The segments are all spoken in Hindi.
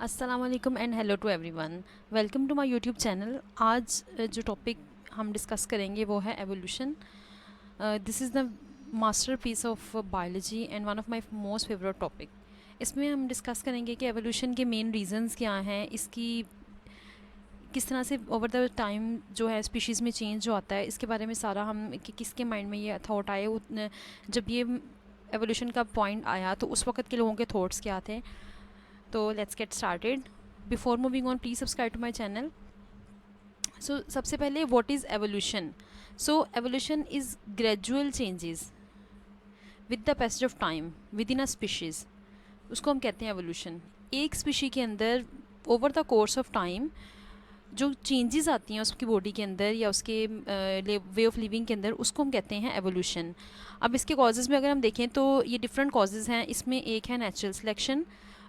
अस्सलाम वालेकुम and hello to everyone. Welcome to my YouTube channel. आज जो टॉपिक हम डिस्कस करेंगे वो है evolution. This is the masterpiece of biology and one of my most favourite topic. इसमें हम डिस्कस करेंगे कि एवोल्यूशन के मेन रीजंस क्या हैं, इसकी किस तरह से ओवर द टाइम जो है स्पीशीज़ में चेंज जो आता है, इसके बारे में सारा हम कि किसके माइंड में ये थॉट आए जब ये एवोल्यूशन का पॉइंट आया तो उस वक्त के लोगों के थॉट्स क्या थे। तो let's get started. Before moving on please subscribe to my channel. So सबसे पहले what is evolution. So evolution is gradual changes with the passage of time within a species, उसको हम कहते हैं एवोल्यूशन। एक स्पीशी के अंदर over the course of time जो चेंजेस आती हैं उसकी बॉडी के अंदर या उसके वे ऑफ लिविंग के अंदर, उसको हम कहते हैं एवोल्यूशन। अब इसके कॉजेज़ में अगर हम देखें तो ये डिफरेंट कॉजेज़ हैं। इसमें एक है natural selection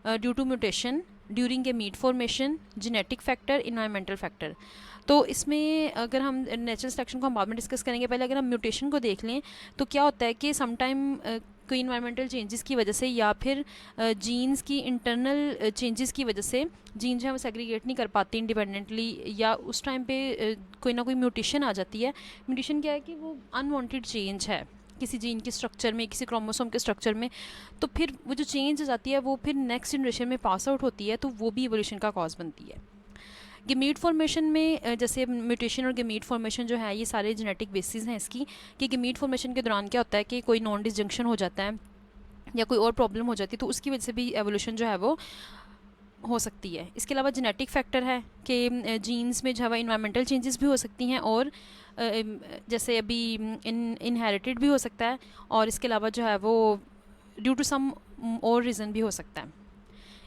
due to mutation during a meet formation, genetic factor, environmental factor. तो इसमें अगर हम नेचुरल सिलेक्शन को हम बाद में डिस्कस करेंगे, पहले अगर हम म्यूटेशन को देख लें तो क्या होता है कि समटाइम कोई इन्वायरमेंटल चेंजेस की वजह से या फिर जीन्स की इंटरनल चेंजेस की वजह से जीन जो है वो सेग्रीगेट नहीं कर पाती इंडिपेंडेंटली, या उस टाइम पे कोई ना कोई म्यूटेशन आ जाती है। म्यूटेशन क्या है कि वो अनवांटेड चेंज है किसी जीन के स्ट्रक्चर में, किसी क्रोमोसोम के स्ट्रक्चर में, तो फिर वो जो चेंज हो जाती है वो फिर नेक्स्ट जनरेशन में पास आउट होती है, तो वो भी एवोल्यूशन का कॉज बनती है। गेमीट फॉर्मेशन में जैसे म्यूटेशन और गेमीट फॉर्मेशन जो है ये सारे जेनेटिक बेसिस हैं इसकी, कि गेमीट फॉर्मेशन के दौरान क्या होता है कि कोई नॉन डिसजंक्शन हो जाता है या कोई और प्रॉब्लम हो जाती है, तो उसकी वजह से भी एवोल्यूशन जो है वो हो सकती है। इसके अलावा जेनेटिक फैक्टर है कि जीन्स में जो है इन्वायरमेंटल चेंजेस भी हो सकती हैं, और जैसे अभी इनहेरिटेड भी हो सकता है, और इसके अलावा जो है वो ड्यू टू सम और रीज़न भी हो सकता है।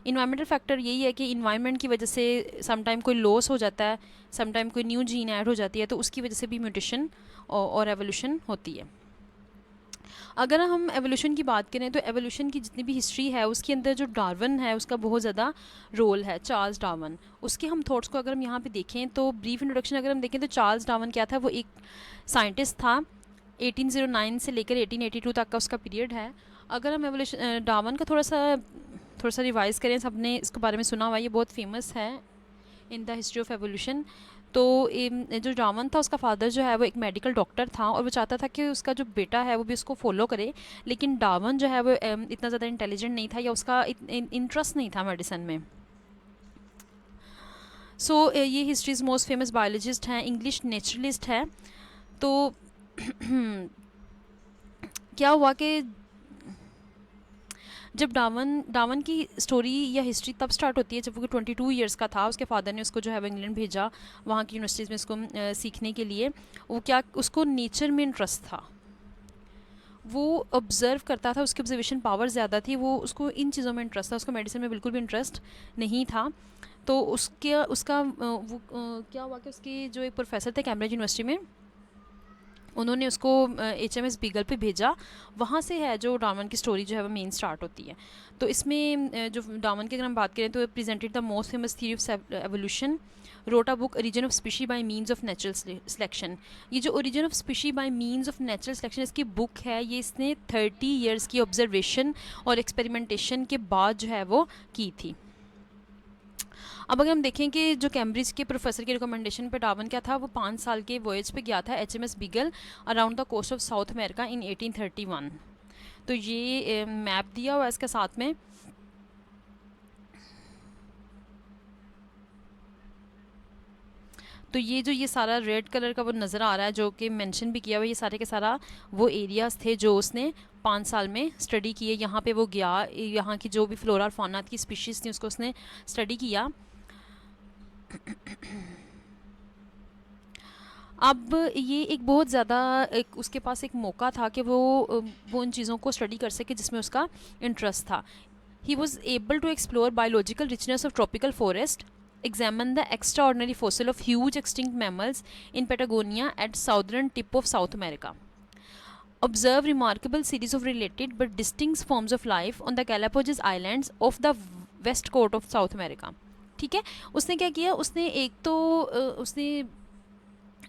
इन्वायरमेंटल फैक्टर यही है कि इन्वायरमेंट की वजह से समटाइम कोई लॉस हो जाता है, समटाइम कोई न्यू जीन ऐड हो जाती है, तो उसकी वजह से भी म्यूटेशन और एवोल्यूशन होती है। अगर हम एवोल्यूशन की बात करें तो एवोल्यूशन की जितनी भी हिस्ट्री है उसके अंदर जो डार्विन है उसका बहुत ज़्यादा रोल है, चार्ल्स डार्विन। उसके हम थॉट्स को अगर हम यहाँ पे देखें तो ब्रीफ इंट्रोडक्शन अगर हम देखें तो चार्ल्स डार्विन क्या था, वो एक साइंटिस्ट था। 1809 से लेकर 1882 तक का उसका पीरियड है। अगर हम एवोल्यूशन डार्विन का थोड़ा सा रिवाइज करें, सबने इसके बारे में सुना हुआ है, ये बहुत फेमस है in the history of evolution. तो जो डार्विन था उसका फादर जो है वो एक मेडिकल डॉक्टर था, और वो चाहता था कि उसका जो बेटा है वो भी उसको फॉलो करे, लेकिन डार्विन जो है वो इतना ज़्यादा इंटेलिजेंट नहीं था या उसका इंटरेस्ट नहीं था मेडिसिन में। सो ये हिस्ट्रीज मोस्ट फेमस बायोलॉजिस्ट हैं, इंग्लिश नेचुरलिस्ट है। तो क्या हुआ कि जब डार्विन की स्टोरी या हिस्ट्री तब स्टार्ट होती है जब वो 22 ईयर्स का था। उसके फादर ने उसको जो है वो इंग्लैंड भेजा, वहाँ की यूनिवर्सिटीज़ में इसको सीखने के लिए। वो क्या, उसको नेचर में इंटरेस्ट था, वो ऑब्ज़र्व करता था, उसकी ऑब्जर्वेशन पावर ज़्यादा थी, वो उसको इन चीज़ों में इंटरेस्ट था, उसको मेडिसिन में बिल्कुल भी इंटरेस्ट नहीं था। तो क्या हुआ कि उसके जो एक प्रोफेसर थे कैम्ब्रिज यूनिवर्सिटी में, उन्होंने उसको HMS बीगल पे भेजा। वहाँ से है जो डार्विन की स्टोरी जो है वो मेन स्टार्ट होती है। तो इसमें जो डार्विन की अगर हम बात करें तो presented the most famous theory of evolution, wrote a book origin of species bye means of natural selection. ये जो origin of species bye means of natural selection इसकी बुक है, ये इसने 30 ईयर्स की ऑब्जर्वेशन और एक्सपेरिमेंटेशन के बाद जो है वो की थी। अब अगर हम देखें कि जो कैम्ब्रिज के प्रोफेसर की रिकमेंडेशन पे डार्विन क्या था, वो 5 साल के वॉयज पे गया था HMS Beagle around the coast of South America in 1831। तो ये मैप दिया हुआ है इसके साथ में। तो ये सारा रेड कलर का वो नज़र आ रहा है जो कि मेंशन भी किया हुआ, ये सारे के सारा वो एरियाज़ थे जो उसने 5 साल में स्टडी किए। यहाँ पे वो गया, यहाँ की जो भी फ्लोरा और फौना की स्पीशीज़ थी उसको उसने स्टडी किया। अब ये एक बहुत ज़्यादा एक उसके पास एक मौका था कि वो उन चीज़ों को स्टडी कर सके जिसमें उसका इंटरेस्ट था। He was able to explore biological richness of tropical forest, examine the extraordinary fossil of huge extinct mammals in Patagonia at southern tip of South America, observe remarkable series of related but distinct forms of life on the Galapagos Islands of the west coast of South America। ठीक है, उसने क्या किया, उसने एक तो उसने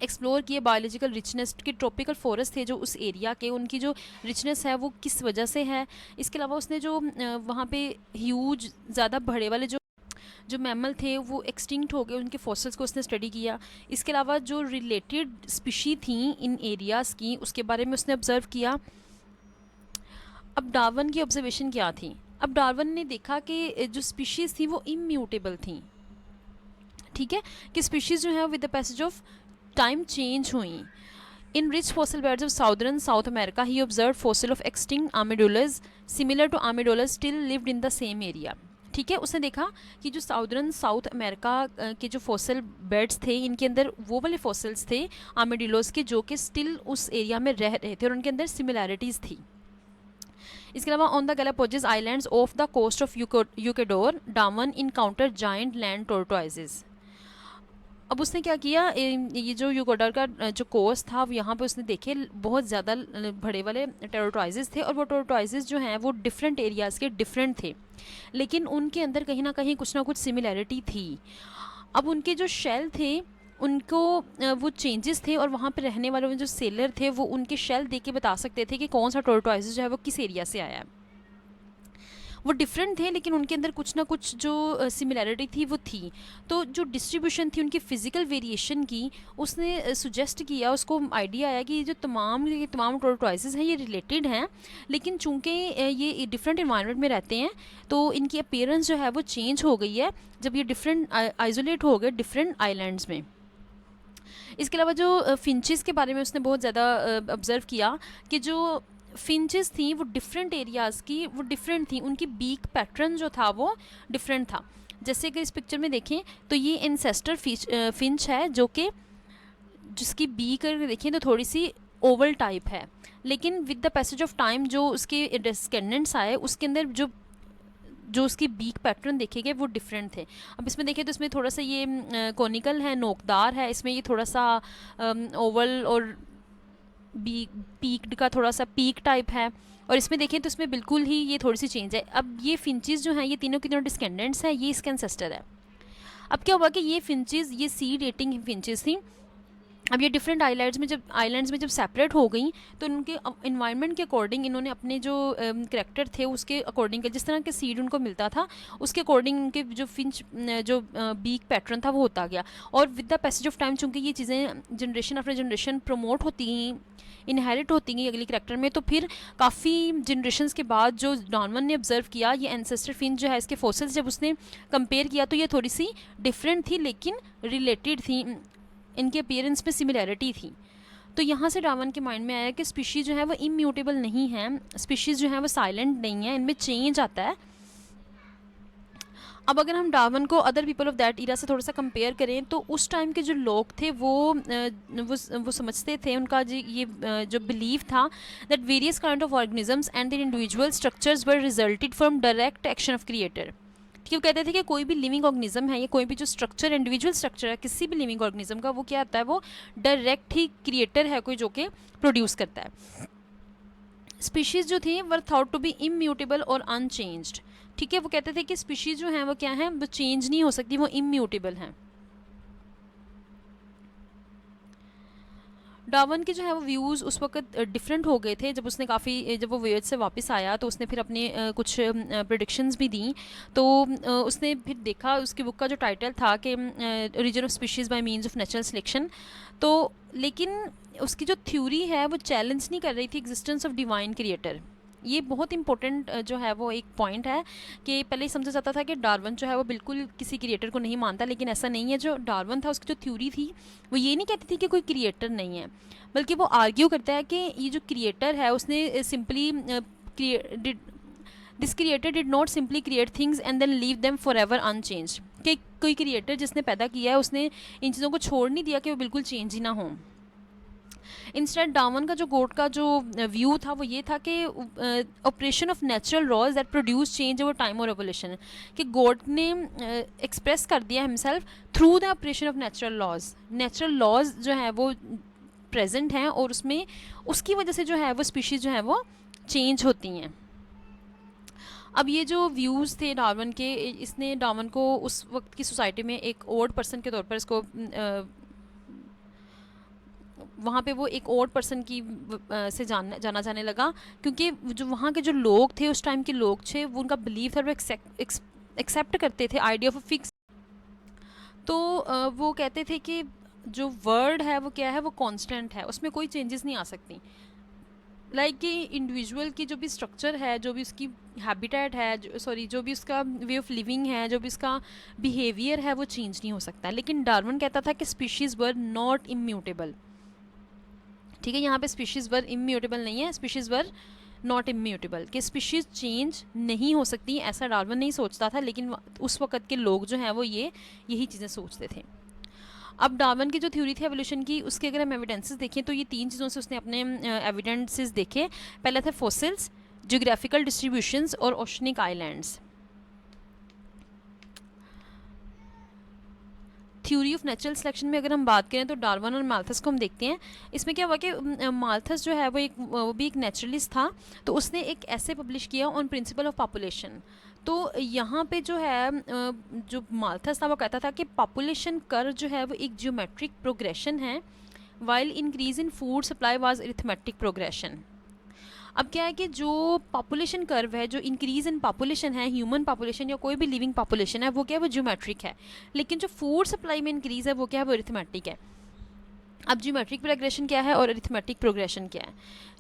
एक्सप्लोर किए बायोलॉजिकल रिचनेस के, ट्रॉपिकल फॉरेस्ट थे जो उस एरिया के, उनकी जो रिचनेस है वो किस वजह से है। इसके अलावा उसने जो वहाँ पे ह्यूज ज़्यादा बड़े वाले जो मैमल थे वो एक्सटिंक्ट हो गए, उनके फॉसिल्स को उसने स्टडी किया। इसके अलावा जो रिलेटेड स्पीशी थी इन एरियाज़ की, उसके बारे में उसने ऑब्ज़र्व किया। अब डार्विन की ऑब्जर्वेशन क्या थी? अब डार्विन ने देखा कि जो स्पीशीज़ थी वो इम्यूटेबल थी, ठीक है, कि स्पीशीज़ जो है with the passage of time change हुई। In rich fossil beds of southern South America, he observed fossil of extinct armadillos similar to armadillos still lived in the same area. ठीक है, उसने देखा कि जो साउदर्न साउथ अमेरिका के जो फॉसिल बेड्स थे, इनके अंदर वो वाले फॉसिल्स थे आर्मेडिलोस के, जो कि स्टिल उस एरिया में रह रहे थे और उनके अंदर सिमिलैरिटीज़ थी। इसके अलावा on the Galapagos islands off the coast of Ecuador, Darwin encounter giant land tortoises. अब उसने क्या किया, ये जो यूकोडर का जो कोस्ट था, यहाँ पे उसने देखे बहुत ज़्यादा बड़े वाले टोर्टोइजेस थे, और वो टोर्टोइजेस जो हैं वो डिफरेंट एरियाज़ के डिफरेंट थे, लेकिन उनके अंदर कहीं ना कुछ सिमिलैरिटी थी। अब उनके जो शेल थे उनको वो चेंजेस थे, और वहाँ पे रहने वाले जो सेलर थे वो उनके शेल देख के बता सकते थे कि कौन सा टोर्टोइज जो है वो किस एरिया से आया है। वो डिफरेंट थे, लेकिन उनके अंदर कुछ ना कुछ जो सिमिलैरिटी थी वो थी। तो जो डिस्ट्रीब्यूशन थी उनकी फ़िज़िकल वेरिएशन की, उसने सुजेस्ट किया, उसको आइडिया आया कि ये जो तमाम टोर्टोइजेस हैं ये रिलेटेड हैं, लेकिन चूंकि ये डिफरेंट इन्वायरमेंट में रहते हैं तो इनकी अपीयरेंस जो है वो चेंज हो गई है जब ये डिफरेंट आइसोलेट हो गए डिफरेंट आइलैंड्स में। इसके अलावा जो फिंचेस के बारे में उसने बहुत ज़्यादा ऑब्ज़र्व किया कि जो फिंचेस थी वो डिफरेंट एरियाज़ की वो डिफरेंट थी, उनकी बीक पैटर्न जो था वो डिफरेंट था। जैसे कि इस पिक्चर में देखें तो ये एंसेस्टर फिंच है, जो कि जिसकी बीक अगर देखें तो थोड़ी सी ओवल टाइप है, लेकिन with the passage of time जो उसके डिस्केंडेंट्स आए उसके अंदर जो उसकी बीक पैटर्न देखे गए वो डिफरेंट थे। अब इसमें देखें तो इसमें थोड़ा सा ये कोनिकल है, नोकदार है, इसमें ये थोड़ा सा ओवल और पीक्ड का थोड़ा सा पीक टाइप है, और इसमें देखें तो इसमें बिल्कुल ही ये थोड़ी सी चेंज है। अब ये फिंचेस जो हैं ये तीनों की तीनों डिस्केंडेंट्स हैं, ये इसके एंसेस्टर है। अब क्या हुआ कि ये फिंचेस ये सीड ईटिंग फिंचेस थी। अब ये डिफरेंट आइलैंड्स में जब सेपरेट हो गई तो उनके इन्वायरमेंट के अकॉर्डिंग इन्होंने अपने जो करैक्टर थे उसके अकॉर्डिंग, जिस तरह के सीड उनको मिलता था उसके अकॉर्डिंग उनके जो फिंच जो बीक पैटर्न था वो होता गया। और with the passage of time चूँकि ये चीज़ें जनरेशन आफ्टर जनरेशन प्रमोट होती गई, इनहेरिट होती गई अगली करैक्टर में, तो फिर काफ़ी जनरेशन्स के बाद जो डार्विन ने ऑब्जर्व किया ये एंसेस्टर फिंच जो है इसके फॉसिल्स जब उसने कंपेयर किया तो ये थोड़ी सी डिफरेंट थी लेकिन रिलेटेड थी, इनके अपीयरेंस में सिमिलैरिटी थी। तो यहाँ से डार्विन के माइंड में आया कि स्पीशीज़ जो है वो इम्यूटेबल नहीं है, स्पीशीज़ जो है वो साइलेंट नहीं है, इनमें चेंज आता है। अब अगर हम डार्विन को अदर पीपल ऑफ दैट इरा से थोड़ा सा कंपेयर करें तो उस टाइम के जो लोग थे वो समझते थे, उनका ये जो बिलीव था that various kind of organisms and their individual structures were resulted from direct action of creator. कि वो कहते थे कि कोई भी लिविंग ऑर्गेनिज्म है या कोई भी जो स्ट्रक्चर इंडिविजुअल स्ट्रक्चर है किसी भी लिविंग ऑर्गेनिज्म का, वो क्या आता है, वो डायरेक्ट ही क्रिएटर है कोई जो कि प्रोड्यूस करता है। स्पीशीज़ जो थी were thought to be immutable और अनचेंज्ड। ठीक है, वो कहते थे कि स्पीशीज़ जो हैं वो क्या हैं, वो चेंज नहीं हो सकती, वो इम्यूटेबल हैं। डार्विन के जो है वो व्यूज़ उस वक्त डिफरेंट हो गए थे। जब वो वोयेज से वापस आया तो उसने फिर अपने कुछ प्रेडिक्शंस भी दी। तो उसने फिर देखा, उसकी बुक का जो टाइटल था कि region of species by means of natural selection. तो लेकिन उसकी जो थ्योरी है वो चैलेंज नहीं कर रही थी एग्जिस्टेंस ऑफ डिवाइन क्रिएटर। ये बहुत इंपॉर्टेंट जो है वो एक पॉइंट है कि पहले समझा जाता था कि डार्विन जो है वो बिल्कुल किसी क्रिएटर को नहीं मानता, लेकिन ऐसा नहीं है। जो डार्विन था उसकी जो थ्योरी थी वो ये नहीं कहती थी कि कोई क्रिएटर नहीं है, बल्कि वो आर्ग्यू करता है कि ये जो क्रिएटर है उसने simply this creator did not simply create things and then leave them forever unchanged. कि कोई क्रिएटर जिसने पैदा किया है उसने इन चीज़ों को छोड़ नहीं दिया कि वो बिल्कुल चेंज ही ना हों। इंस्टेंट डार्विन का जो गोट का जो व्यू था वो ये था कि operation of natural laws that produce change over time और एवोल्यूशन, कि गोट ने एक्सप्रेस कर दिया himself through the operation of natural laws जो है वो प्रेजेंट हैं और उसमें उसकी वजह से जो है वो स्पीशीज़ जो है वो चेंज होती हैं। अब ये जो व्यूज़ थे डार्विन के, इसने डार्विन को उस वक्त की सोसाइटी में एक ओड पर्सन के तौर पर इसको वहाँ पे वो एक ओड पर्सन की से जाना जाने लगा, क्योंकि जो वहाँ के जो लोग थे उस टाइम के लोग थे वो उनका बिलीव था, वो एक्सेप्ट करते थे आइडिया ऑफ फिक्स तो वो कहते थे कि जो वर्ड है वो क्या है, वो कांस्टेंट है, उसमें कोई चेंजेस नहीं आ सकती। लाइक कि इंडिविजुअल की जो भी स्ट्रक्चर है, जो भी उसकी हैबिटेट है, सॉरी जो भी उसका वे ऑफ लिविंग है, जो भी उसका बिहेवियर है, वो चेंज नहीं हो सकता। लेकिन डार्विन कहता था कि स्पीशीज़ वर नॉट इम्यूटेबल। ठीक है, यहाँ पे स्पीशीज़ वर इम्यूटेबल नहीं है, स्पीशीज़ वर नॉट इम्यूटेबल, कि स्पीशीज़ चेंज नहीं हो सकती, ऐसा डार्विन नहीं सोचता था, लेकिन उस वक़्त के लोग जो हैं वो यही चीज़ें सोचते थे। अब डार्विन की जो थ्योरी थी एवोल्यूशन की, उसके अगर हम एविडेंसेस देखें तो ये 3 चीज़ों से उसने अपने एविडेंसेस देखे। पहला था फॉसिल्स, जियोग्राफिकल डिस्ट्रीब्यूशंस और oceanic islands. Theory of natural selection में अगर हम बात करें तो डार्विन और माल्थस को हम देखते हैं। इसमें क्या हुआ कि माल्थस जो है वो भी एक नेचुरलिस्ट था, तो उसने एक ऐसे पब्लिश किया ऑन प्रिंसिपल ऑफ पॉपुलेशन। तो यहाँ पे जो है जो माल्थस था वो कहता था कि पॉपुलेशन कर्व जो है वो एक जियोमेट्रिक प्रोग्रेशन है, while increase in food supply was arithmetic progression. अब क्या है कि जो पॉपुलेशन कर्व है, जो इंक्रीज इन पॉपुलेशन है, ह्यूमन पॉपुलेशन या कोई भी लिविंग पॉपुलेशन है, वो क्या है, वो ज्योमेट्रिक है। लेकिन जो फूड सप्लाई में इंक्रीज है वो क्या है, वो अरिथमेटिक है। अब ज्योमेट्रिक प्रोग्रेशन क्या है और अरिथमेटिक प्रोग्रेशन क्या है?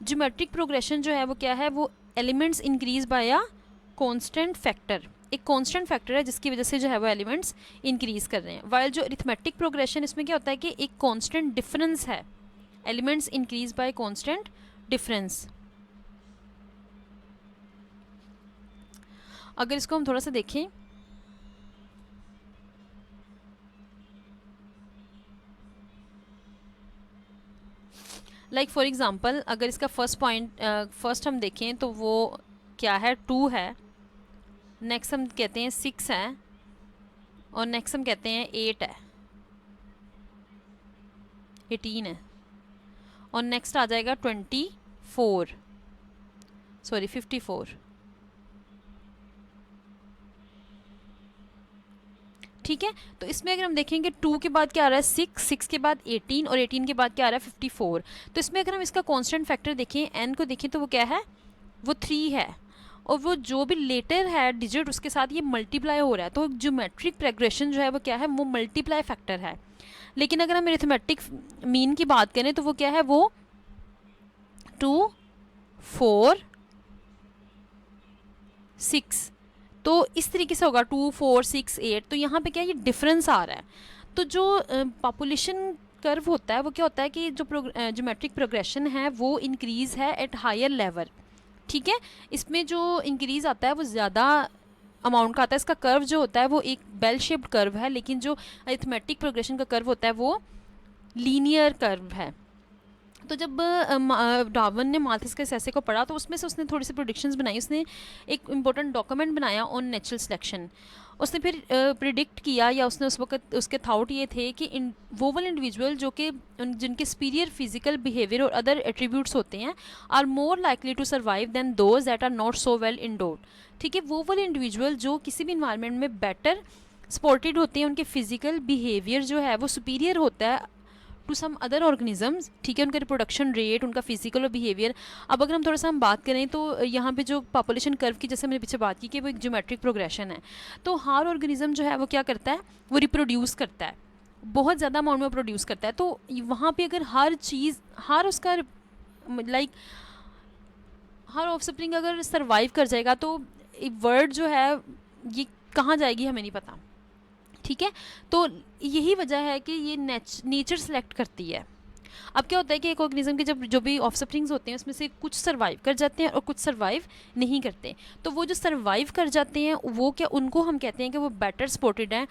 ज्योमेट्रिक प्रोग्रेशन जो है वो क्या है, वो elements increase by a constant factor, एक कांस्टेंट फैक्टर है जिसकी वजह से जो है वो एलिमेंट्स इंक्रीज कर रहे हैं। वाइल जो अरिथमेटिक प्रोग्रेशन, इसमें क्या होता है कि एक कांस्टेंट डिफरेंस है, elements increase by constant difference. अगर इसको हम थोड़ा सा देखें, लाइक फॉर एग्जांपल अगर इसका फर्स्ट हम देखें तो वो क्या है, 2 है, नेक्स्ट हम कहते हैं 6 है, और नेक्स्ट हम कहते हैं 8 है, 18 है, और नेक्स्ट आ जाएगा 54। ठीक है, तो इसमें अगर हम देखेंगे 2 के बाद क्या आ रहा है 6, 6 के बाद 18, और 18 के बाद क्या आ रहा है 54। तो इसमें अगर हम इसका कांस्टेंट फैक्टर देखें, n को देखें, तो वो क्या है, वो 3 है, और वो जो भी लेटर है डिजिट उसके साथ ये मल्टीप्लाई हो रहा है। तो ज्योमेट्रिक प्रोग्रेशन जो है वो क्या है, वो मल्टीप्लाई फैक्टर है। लेकिन अगर हम अरिथमेटिक मीन की बात करें तो वो क्या है, वो 2, 4, 6। तो इस तरीके से होगा 2, 4, 6, 8। तो यहाँ पे क्या ये डिफरेंस आ रहा है। तो जो पॉपुलेशन कर्व होता है वो क्या होता है कि जो ज्योमेट्रिक प्रोग्रेशन है वो इंक्रीज़ है एट हायर लेवल। ठीक है, इसमें जो इंक्रीज़ आता है वो ज़्यादा अमाउंट का आता है। इसका कर्व जो होता है वो एक बेल शेप्ड कर्व है, लेकिन जो अरिथमेटिक प्रोग्रेशन का कर्व होता है वो लीनियर कर्व है। तो जब डार्विन ने माल्थस के ऐसे को पढ़ा तो उसमें से उसने थोड़ी सी प्रोडिक्शंस बनाई। उसने एक इम्पोर्टेंट डॉक्यूमेंट बनाया ऑन नेचुरल सिलेक्शन। उसने फिर प्रिडिक्ट किया, या उसने उस वक्त उसके थाउट ये थे कि वोवल इंडिविजुअल जो कि जिनके सुपीरियर फिजिकल बिहेवियर और अदर एट्रीब्यूट्स होते हैं are more likely to survive than those that are not so well endowed. ठीक है, वोवल इंडिविजुअल जो किसी भी इन्वायरमेंट में बेटर सपोर्टेड होते हैं, उनके फिजिकल बिहेवियर जो है वो सुपीरियर होता है टू सम अदर ऑर्गेनिजम्स। ठीक है, उनका रिप्रोडक्शन रेट, उनका फिजिकल और बिहेवियर। अब अगर हम थोड़ा सा हम बात करें तो यहाँ पे जो पॉपुलेशन कर्व की जैसे मैंने पीछे बात की कि वो एक ज्योमेट्रिक प्रोग्रेशन है। तो हर ऑर्गेनिज्म जो है वो क्या करता है, वो रिप्रोड्यूस करता है, बहुत ज़्यादा अमाउंट में प्रोड्यूस करता है। तो वहाँ पे अगर हर चीज़, हर उसका लाइक हर ऑफस्प्रिंग अगर सर्वाइव कर जाएगा तो वर्ड जो है ये कहाँ जाएगी हमें नहीं पता। ठीक है, तो यही वजह है कि ये नेचर सेलेक्ट करती है। अब क्या होता है कि एक ऑर्गेनिज्म के जब जो भी ऑफस्प्रिंग्स होते हैं उसमें से कुछ सर्वाइव कर जाते हैं और कुछ सर्वाइव नहीं करते। तो वो जो सर्वाइव कर जाते हैं वो क्या, उनको हम कहते हैं कि वो बेटर सपोर्टेड हैं,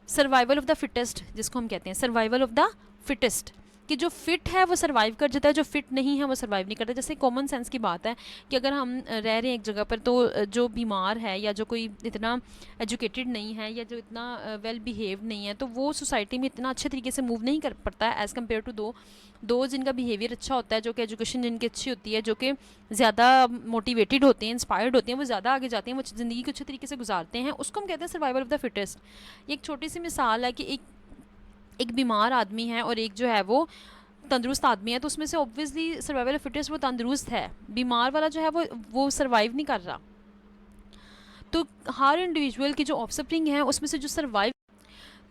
सर्वाइवल ऑफ द फिटेस्ट जिसको हम कहते हैं, सर्वाइवल ऑफ द फिटेस्ट, कि जो फिट है वो सर्वाइव कर जाता है, जो फिट नहीं है वो सर्वाइव नहीं करता। जैसे कॉमन सेंस की बात है कि अगर हम रह रहे हैं एक जगह पर, तो जो बीमार है या जो कोई इतना एजुकेटेड नहीं है या जो इतना वेल बिहेव नहीं है, तो वो सोसाइटी में इतना अच्छे तरीके से मूव नहीं कर पाता है एज़ कम्पेयर टू दो जिनका बिहेवियर अच्छा होता है, जो कि एजुकेशन जिनकी अच्छी होती है, जो कि ज़्यादा मोटिवेटेड होते हैं, इंस्पायर्ड होते हैं, वो ज़्यादा आगे जाते हैं, वो ज़िंदगी को अच्छे तरीके से गुजारते हैं। उसको हम कहते हैं सर्वाइवल ऑफ द फिटेस्ट। ये एक छोटी सी मिसाल है कि एक बीमार आदमी है और एक जो है वो तंदुरुस्त आदमी है, तो उसमें से ऑब्वियसली सर्वाइवल ऑफ फिटेस्ट वो तंदुरुस्त है, बीमार वाला जो है वो सर्वाइव नहीं कर रहा। तो हर इंडिविजुअल की जो ऑफस्प्रिंग है उसमें से जो सर्वाइव,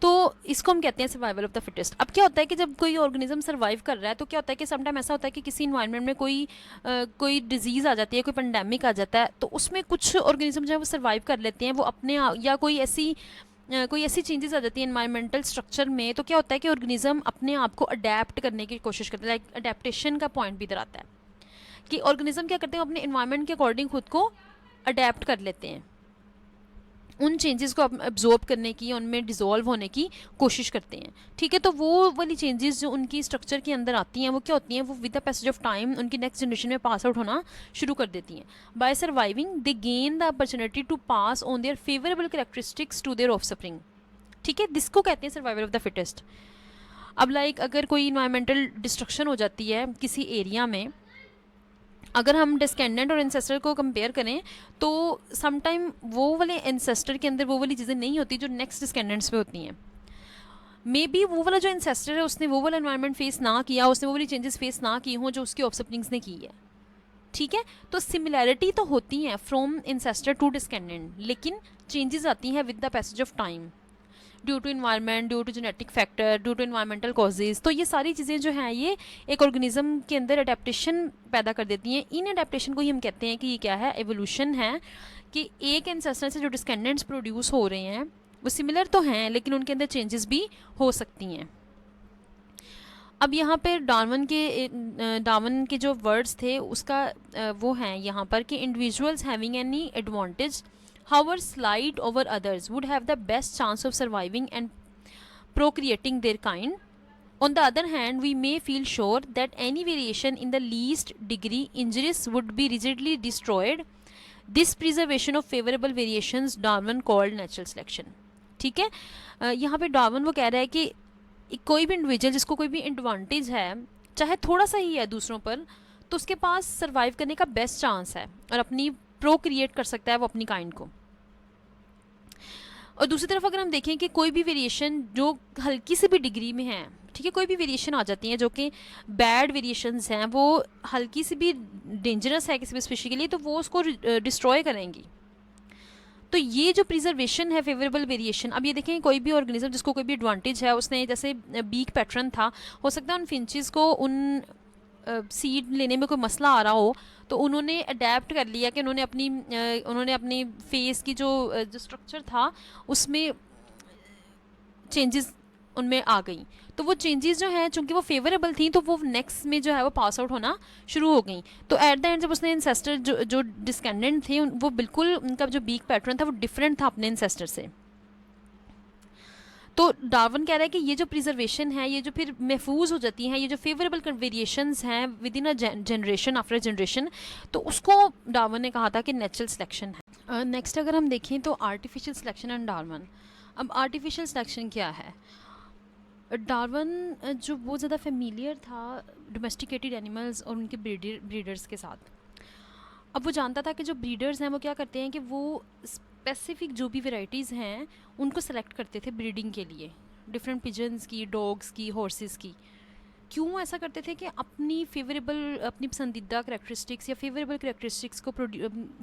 तो इसको हम कहते हैं सर्वाइवल ऑफ द फिटेस्ट। अब क्या होता है कि जब कोई ऑर्गेनिज्म सर्वाइव कर रहा है तो क्या होता है कि समटाइम ऐसा होता है कि किसी इन्वायरमेंट में कोई डिजीज़ आ जाती है, कोई पेंडेमिक आ जाता है, तो उसमें कुछ ऑर्गेनिज्म जो है वो सर्वाइव कर लेते हैं, वो अपने या कोई ऐसी चेंजेस आ जाती है इन्वायरमेंटल स्ट्रक्चर में, तो क्या होता है कि ऑर्गेनिज्म अपने आप को अडेप्ट करने की कोशिश करता है। लाइक अडेप्टेशन का पॉइंट भी इधर आता है कि ऑर्गेनिज्म क्या करते हैं, अपने इन्वायरमेंट के अकॉर्डिंग खुद को अडेप्ट कर लेते हैं, उन चेंजेस को अब्जॉर्ब करने की, उनमें डिज़ोल्व होने की कोशिश करते हैं। ठीक है, तो वो वाली चेंजेस जो उनकी स्ट्रक्चर के अंदर आती हैं वो क्या होती हैं, वो with the passage of time उनकी नेक्स्ट जनरेशन में पास आउट होना शुरू कर देती हैं। By surviving they gain the opportunity to pass on their favourable characteristics to their offspring. ठीक है, जिसको कहते हैं सर्वाइवल ऑफ द फिटेस्ट। अब लाइक अगर कोई इन्वायरमेंटल डिस्ट्रक्शन हो जाती है किसी एरिया में, अगर हम डिस्केंडेंट और एंसेस्टर को कंपेयर करें तो समटाइम वो वाले एंसेस्टर के अंदर वो वाली चीज़ें नहीं होती जो नेक्स्ट डिस्केंडेंट्स पे होती हैं। मे बी वो वाला जो एंसेस्टर है उसने वो वाला एनवायरनमेंट फेस ना किया, उसने वो वाली चेंजेस फेस ना की हों जो उसकी ऑफस्प्रिंग्स ने की है। ठीक है, तो सिमिलैरिटी तो होती हैं फ्रॉम एंसेस्टर टू डिस्केंडेंट, लेकिन चेंजेस आती हैं with the passage of time, due to environment, due to genetic factor, due to environmental causes. तो ये सारी चीज़ें जो हैं ये एक ऑर्गेनिज्म के अंदर अडेप्टेशन पैदा कर देती हैं। इन अडेप्टेशन को ही हम कहते हैं कि ये क्या है, एवोल्यूशन है, कि एक एंसेस्टर से जो डिस्केंडेंट्स प्रोड्यूस हो रहे हैं वो सिमिलर तो हैं लेकिन उनके अंदर चेंजेस भी हो सकती हैं। अब यहाँ पर डार्विन के जो वर्ड्स थे उसका वो हैं यहाँ पर कि individuals having any advantage however slight over others would have the best chance of surviving and procreating their kind. On the other hand, we may feel sure that any variation in the least degree injurious would be rigidly destroyed. This preservation of favorable variations Darwin called natural selection. ठीक है, यहाँ पे डार्विन वो कह रहा है कि कोई भी इंडिविजुअल जिसको कोई भी एडवांटेज है, चाहे थोड़ा सा ही है दूसरों पर, तो उसके पास सर्वाइव करने का बेस्ट चांस है और अपनी प्रोक्रिएट कर सकता है वो अपनी काइंड को। और दूसरी तरफ अगर हम देखें कि कोई भी वेरिएशन जो हल्की सी भी डिग्री में है, ठीक है, कोई भी वेरिएशन आ जाती है जो कि बैड वेरिएशंस हैं, वो हल्की सी भी डेंजरस है किसी भी स्पीशीज के लिए, तो वो उसको डिस्ट्रॉय करेंगी। तो ये जो प्रिजर्वेशन है फेवरेबल वेरिएशन, अब ये देखें कोई भी ऑर्गेनिज्म जिसको कोई भी एडवांटेज है, उसने जैसे बीक पैटर्न था, हो सकता है उन फिंचेस को उन सीड लेने में कोई मसला आ रहा हो, तो उन्होंने अडेप्ट कर लिया कि उन्होंने अपनी फेस की जो स्ट्रक्चर था उसमें चेंजेस उनमें आ गई। तो वो चेंजेस जो हैं चूँकि वो फेवरेबल थी तो वो नेक्स्ट में जो है वो पास आउट होना शुरू हो गई। तो एट द एंड जब उसने इंसेस्टर जो डिस्केंडेंट थे वो बिल्कुल उनका जो बीक पैटर्न था वो डिफरेंट था अपने इंसेस्टर से। तो डार्विन कह रहा है कि ये जो प्रिजर्वेशन है, ये जो फिर महफूज हो जाती हैं, ये जो फेवरेबल वेरिएशंस हैं with in a generation after generation, तो उसको डार्विन ने कहा था कि नेचुरल सिलेक्शन है। नेक्स्ट अगर हम देखें तो आर्टिफिशियल सिलेक्शन एंड डार्विन। अब आर्टिफिशियल सिलेक्शन क्या है? डार्विन जो बहुत ज़्यादा फेमिलियर था डोमेस्टिकेटेड एनिमल्स और उनके ब्रीडर्स के साथ। अब वो जानता था कि जो ब्रीडर्स हैं वो क्या करते हैं कि वो स्पेसिफिक जो भी वैरायटीज़ हैं उनको सेलेक्ट करते थे ब्रीडिंग के लिए, डिफरेंट पिजन्स की, डॉग्स की, हॉर्सेस की। क्यों ऐसा करते थे कि अपनी पसंदीदा करैक्टरिस्टिक्स या फेवरेबल करैक्टरिस्टिक्स को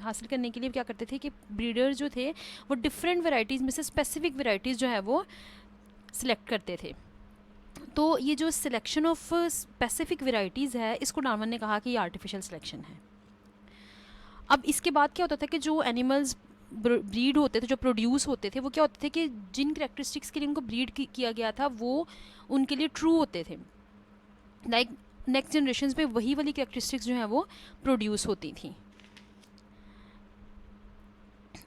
हासिल करने के लिए क्या करते थे कि ब्रीडर जो थे वो डिफरेंट वैरायटीज़ में से स्पेसिफिक वैरायटीज़ जो है वो सिलेक्ट करते थे। तो ये जो सिलेक्शन ऑफ स्पेसिफिक वैरायटीज़ है इसको डार्विन ने कहा कि ये आर्टिफिशियल सिलेक्शन है। अब इसके बाद क्या होता था कि जो एनिमल्स ब्रीड होते थे, जो प्रोड्यूस होते थे, वो क्या होते थे कि जिन करैक्टरिस्टिक्स के लिए उनको ब्रीड किया गया था वो उनके लिए ट्रू होते थे। लाइक नेक्स्ट जनरेशन में वही वाली करैक्टरिस्टिक्स जो हैं वो प्रोड्यूस होती थी।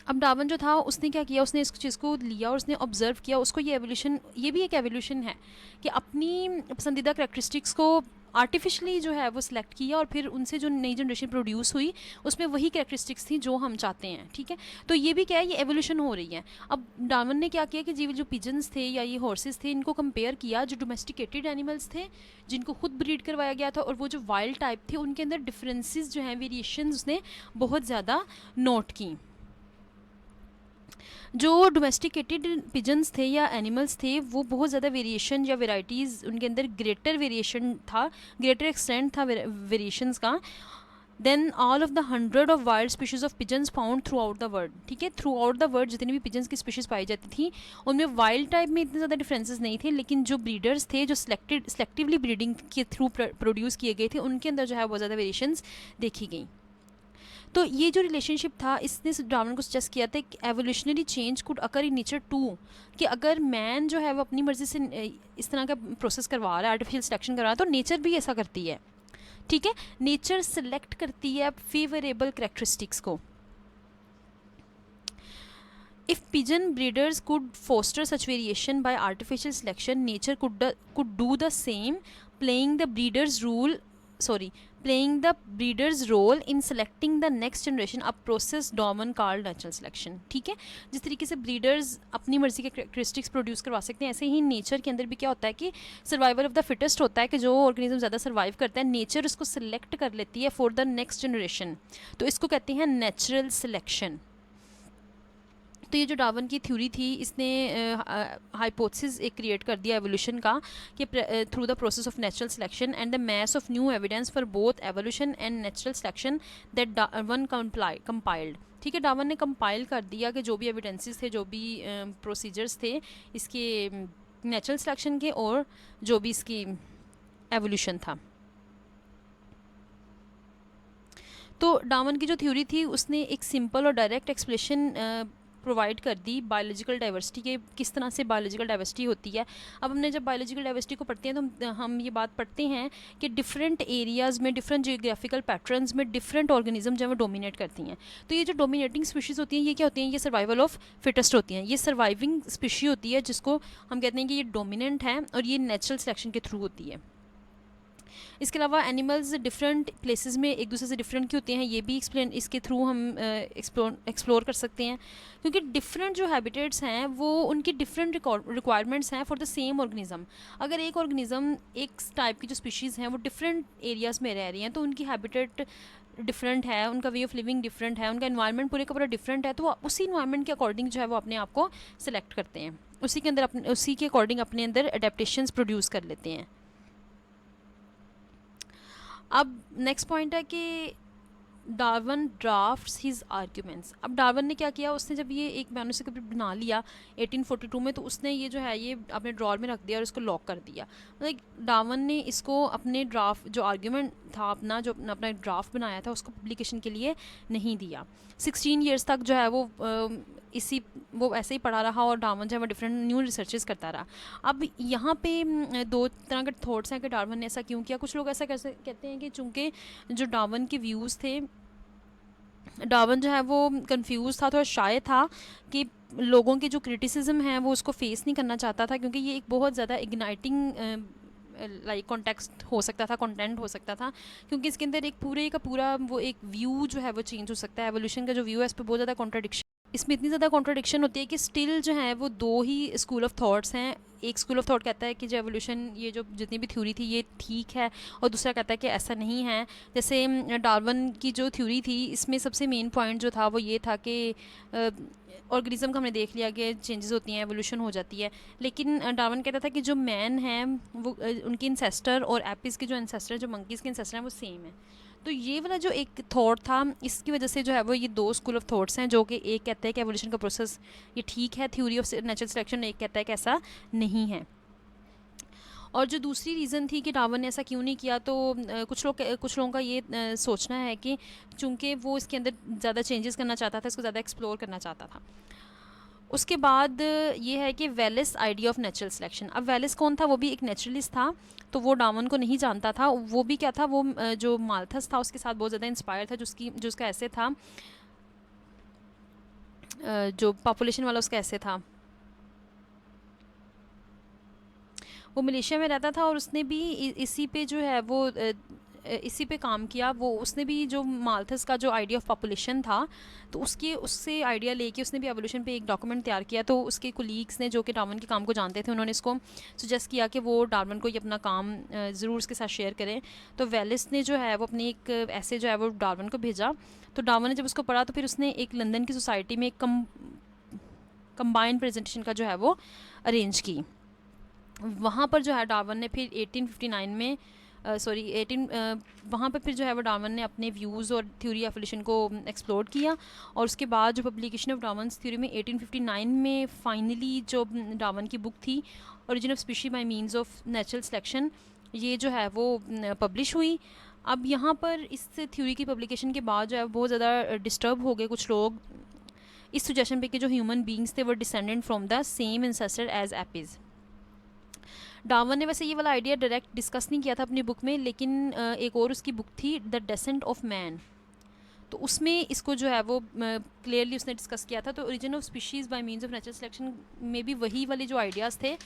अब डार्विन जो था उसने क्या किया, उसने इस चीज़ को लिया और उसने ऑब्जर्व किया, उसको ये भी एक एवोल्यूशन है कि अपनी पसंदीदा करैक्टरिस्टिक्स को आर्टिफिशियली जो है वो सिलेक्ट किया और फिर उनसे जो नई जनरेशन प्रोड्यूस हुई उसमें वही कैरेक्टरिस्टिक्स थी जो हम चाहते हैं। ठीक है, तो ये भी क्या है, ये एवोल्यूशन हो रही है। अब डार्विन ने क्या किया कि जो पिजन्स थे या ये हॉर्सेस थे इनको कंपेयर किया जो डोमेस्टिकेटेड एनिमल्स थे जिनको खुद ब्रीड करवाया गया था और वो जो वाइल्ड टाइप थे उनके अंदर डिफरेंसेस जो हैं, वेरिएशन उसने बहुत ज़्यादा नोट की। जो डोमेस्टिकेटेड पिजन्स थे या एनिमल्स थे वो बहुत ज़्यादा वेरिएशन या वेराइटीज़ उनके अंदर ग्रेटर वेरिएशन था, ग्रेटर एक्सटेंट था वेरिएशंस का than all of the 100 of wild species of pigeons found throughout the world, ठीक है, थ्रू आउट द वर्ल्ड जितनी भी पिजन्स की स्पीशीज़ पाई जाती थी उनमें वाइल्ड टाइप में इतने ज़्यादा डिफरेंसेस नहीं थे, लेकिन जो ब्रीडर्स थे जो सेलेक्टिवली ब्रीडिंग के थ्रू प्रोड्यूस किए गए थे उनके अंदर जो है बहुत ज़्यादा वेरिएशंस देखी गई। तो ये जो रिलेशनशिप था इसने डार्विन को सजेस्ट किया था कि evolutionary change could occur in nature too, कि अगर मैन जो है वो अपनी मर्ज़ी से इस तरह का प्रोसेस करवा रहा है, आर्टिफिशियल सिलेक्शन करवा रहा है, तो नेचर भी ऐसा करती है, ठीक है, नेचर सेलेक्ट करती है फेवरेबल करेक्टरिस्टिक्स को। If pigeon breeders could foster such variation by artificial selection, nature could do the same, playing the breeder's role in selecting the next generation, a process Darwin called natural selection, ठीक है। जिस तरीके से ब्रीडर्स अपनी मर्जी के करेक्टरिस्टिक्स प्रोड्यूस करवा सकते हैं, ऐसे ही नेचर के अंदर भी क्या होता है कि सर्वाइवल ऑफ द फिटेस्ट होता है, कि जो ऑर्गेनिज्म ज़्यादा सर्वाइव करता है नेचर उसको सिलेक्ट कर लेती है फॉर द नेक्स्ट जनरेशन, तो इसको कहते हैं नेचुरल सिलेक्शन। तो ये जो डार्विन की थ्योरी थी इसने हाइपोथेसिस एक क्रिएट कर दिया एवोल्यूशन का, कि through the process of natural selection and the mass of new evidence for both evolution and natural selection that Darwin compiled, ठीक है, डार्विन ने कंपाइल कर दिया कि जो भी एविडेंसेस थे, जो भी प्रोसीजर्स थे इसके नेचुरल सिलेक्शन के और जो भी इसकी एवोल्यूशन था। तो डार्विन की जो थ्योरी थी उसने एक सिंपल और डायरेक्ट एक्सप्लेनेशन प्रोवाइड कर दी बायोलॉजिकल डाइवर्सिटी के, किस तरह से बायोलॉजिकल डाइवर्सिटी होती है। अब हमने जब बायोलॉजिकल डाइवर्सिटी को पढ़ते हैं तो हम ये बात पढ़ते हैं कि डिफरेंट एरियाज़ में डिफरेंट जियोग्राफिकल पैटर्न्स में डिफरेंट ऑर्गेनिज्म जो है वो डोमिनेट करती हैं। तो ये जो डोमिनेटिंग स्पीशीज़ होती हैं ये क्या होती हैं, ये सर्वाइवल ऑफ फिटेस्ट होती हैं, ये सर्वाइविंग स्पीशी होती है जिसको हम कहते हैं कि ये डोमिनेंट है और ये नेचुरल सिलेक्शन के थ्रू होती है। इसके अलावा एनिमल्स डिफरेंट प्लेसेस में एक दूसरे से डिफरेंट क्यों होते हैं ये भी एक्सप्लेन इसके थ्रू हम एक्सप्लोर कर सकते हैं, क्योंकि डिफरेंट जो हैबिटेट्स हैं वो उनकी डिफरेंट रिक्वायरमेंट्स हैं फॉर द सेम ऑर्गेनिज्म। अगर एक ऑर्गेनिज्म एक टाइप की जो स्पीशीज़ हैं वो डिफरेंट एरियाज़ में रह रही हैं तो उनकी हैबिटेट डिफरेंट है, उनका वे ऑफ लिविंग डिफरेंट है, उनका एनवायरनमेंट पूरे का पूरा डिफरेंट है, तो वो उसी इन्वायरमेंट के अकॉर्डिंग जो है वो अपने आप को सिलेक्ट करते हैं, उसी के अंदर उसी के अकॉर्डिंग अपने अंदर अडेप्टेशंस प्रोड्यूस कर लेते हैं। अब नेक्स्ट पॉइंट है कि डार्विन ड्राफ्ट्स हिज आर्ग्यूमेंट्स। अब डार्विन ने क्या किया, उसने जब ये एक मैन्युस्क्रिप्ट बना लिया 1842 में तो उसने ये जो है ये अपने ड्रॉर में रख दिया और इसको लॉक कर दिया। लाइक डार्विन ने इसको अपने ड्राफ्ट जो आर्ग्यूमेंट था अपना जो अपना ड्राफ्ट बनाया था उसको पब्लिकेशन के लिए नहीं दिया। 16 ईयर्स तक जो है वो ऐसे ही पढ़ा रहा और डार्विन जो है वो डिफरेंट न्यू रिसर्चेस करता रहा। अब यहाँ पे दो तरह के थॉट्स हैं कि डार्विन ने ऐसा क्यों किया। कुछ लोग ऐसा कैसे कहते हैं कि चूँकि जो डार्विन के व्यूज़ थे, डार्विन जो है वो कंफ्यूज था, थोड़ा शाय था कि लोगों के जो क्रिटिसिज्म है वो उसको फेस नहीं करना चाहता था, क्योंकि ये एक बहुत ज़्यादा इग्नाइटिंग लाइक कॉन्टेक्स्ट हो सकता था, कंटेंट हो सकता था, क्योंकि इसके अंदर एक पूरे का पूरा वो एक व्यू जो है वो चेंज हो सकता है। एवोल्यूशन का जो व्यू है इस पर बहुत ज़्यादा कॉन्ट्राडिक्शन, इसमें इतनी ज़्यादा कॉन्ट्राडिक्शन होती है कि स्टिल जो है वो दो ही स्कूल ऑफ थॉट्स हैं। एक स्कूल ऑफ थॉट कहता है कि जो एवोल्यूशन ये जो जितनी भी थ्योरी थी ये ठीक है, और दूसरा कहता है कि ऐसा नहीं है। जैसे डार्विन की जो थ्योरी थी इसमें सबसे मेन पॉइंट जो था वो ये था कि ऑर्गेनिज्म का हमने देख लिया कि चेंजेस होती हैं, एवोल्यूशन हो जाती है, लेकिन डार्विन कहता था कि जो मैन हैं वो उनके इंसेस्टर और एपिस के जो इंसेस्टर, जो मंकीज़ के इंसेस्टर हैं वो सेम है। तो ये वाला जो एक थॉट था इसकी वजह से जो है वो ये दो स्कूल ऑफ थॉट्स हैं, जो कि एक कहता है कि एवोल्यूशन का प्रोसेस ये ठीक है, थ्योरी ऑफ नेचुरल सिलेक्शन, एक कहता है कि ऐसा नहीं है। और जो दूसरी रीज़न थी कि डार्विन ने ऐसा क्यों नहीं किया, तो कुछ लोगों का ये सोचना है कि चूँकि वो इसके अंदर ज़्यादा चेंजेस करना चाहता था, इसको ज़्यादा एक्सप्लोर करना चाहता था। उसके बाद ये है कि वेलिस आइडिया ऑफ नेचुरल सिलेक्शन। अब वेलिस कौन था, वो भी एक नेचुरलिस्ट था, तो वो डार्विन को नहीं जानता था। वो भी क्या था, वो जो माल्थस था उसके साथ बहुत ज़्यादा इंस्पायर था, जो उसका ऐसे था, जो पॉपुलेशन वाला उसका ऐसे था, वो मलेशिया में रहता था और उसने भी इसी पे जो है वो इसी पे काम किया। वो उसने भी जो माल्थस का जो आइडिया ऑफ पॉपुलेशन था तो उससे आइडिया लेके उसने भी एवोल्यूशन पे एक डॉक्यूमेंट तैयार किया। तो उसके कोलीग्स ने जो कि डार्विन के काम को जानते थे उन्होंने इसको सजेस्ट किया कि वो डार्विन को ये अपना काम ज़रूर उसके साथ शेयर करें। तो वेलिस ने जो है वो अपनी एक ऐसे जो है वो डार्विन को भेजा। तो डार्विन ने जब उसको पढ़ा तो फिर उसने एक लंदन की सोसाइटी में एक कंबाइंड प्रेजेंटेशन का जो है वो अरेंज की। वहाँ पर जो है डार्विन ने फिर 1859 में सॉरी 18 वहाँ पर फिर जो है वो डार्विन ने अपने व्यूज़ और थ्योरी ऑफ एवोल्यूशन को एक्सप्लोर किया, और उसके बाद जो पब्लिकेशन ऑफ डार्विन्स थ्योरी में 1859 में फाइनली जो डार्विन की बुक थी origin of species by means of natural selection, ये जो है वो पब्लिश हुई। अब यहाँ पर इस थ्योरी की पब्लिकेशन के बाद जो है बहुत ज़्यादा डिस्टर्ब हो गए कुछ लोग इस सजेशन पे कि जो ह्यूमन बींग्स थे वो descendant from the same ancestor as apes. Darwin ने वैसे ये वाला आइडिया डायरेक्ट डिस्कस नहीं किया था अपनी बुक में, लेकिन एक और उसकी बुक थी द डेसेंट ऑफ मैन, तो उसमें इसको जो है वो क्लियरली उसने डिस्कस किया था। तो origin of species by means of natural selection में भी वही वाले जो आइडियाज़ थे